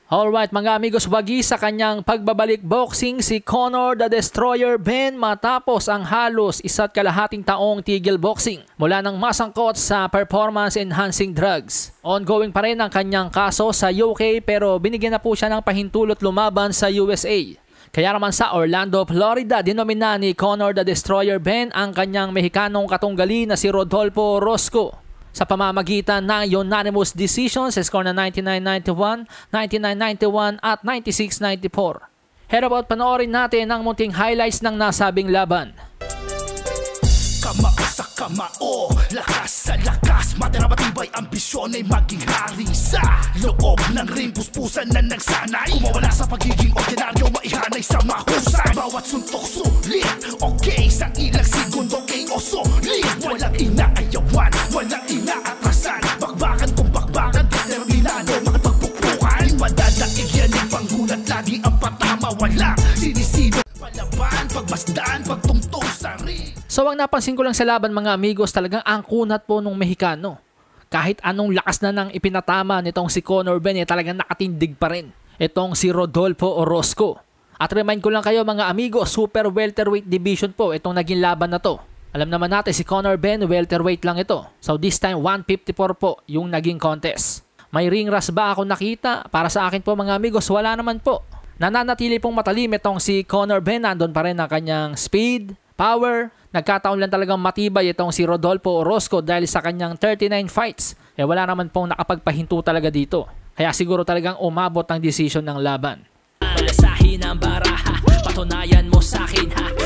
Alright mga amigos, wagi sa kanyang pagbabalik boxing si Conor the Destroyer Benn matapos ang halos 1.5 taong tigil boxing mula nang masangkot sa performance enhancing drugs. Ongoing pa rin ang kanyang kaso sa UK pero binigyan na po siya ng pahintulot lumaban sa USA. Kaya naman sa Orlando, Florida, dinomina ni Conor the Destroyer Benn ang kanyang Mexicanong katunggali na si Rodolfo Orozco sa pamamagitan ng unanimous decision sa score na 99-91, 99-91 at 96-94. Head about panoorin natin ang munting highlights ng nasabing laban. Kamao sa kamao, lakas sa lakas, matibay ambisyon ay maging hari sa loob ng ring, puspusan na nagsanay, kumawala sa pagiging ordinaryo, maihanay sa mahusay. Bawat suntok sulit, okay, sa ilang segundo kay oso lit. Walang inaayawan, walang inaatrasan, bakbakan kung bakbakan, determinado makapagpukpukan. Madadaig yan ang panggulat, lagi ang patama, walang sinisino. Palaban, pagmasdan, pagtungtong sa ring. So ang napansin ko lang sa laban mga amigos, talagang ang kunat po nung Mexicano. Kahit anong lakas na nang ipinatama nitong si Conor Benn, talagang nakatindig pa rin itong si Rodolfo Orozco. At remind ko lang kayo mga amigos, super welterweight division po itong naging laban na to. Alam naman natin si Conor Benn, welterweight lang ito. So this time 154 po yung naging contest. May ring rust ba ako nakita? Para sa akin po mga amigos, wala naman po. Nananatili pong matalim itong si Conor Benn, nandun pa rin ang kanyang speed, power. Nagkataon lang talagang matibay itong si Rodolfo Orozco dahil sa kanyang 39 fights. Wala naman pong nakapagpahinto talaga dito. Kaya siguro talagang umabot ang decision ng laban. Malasahin ang baraha, patunayan mo sa akin ha.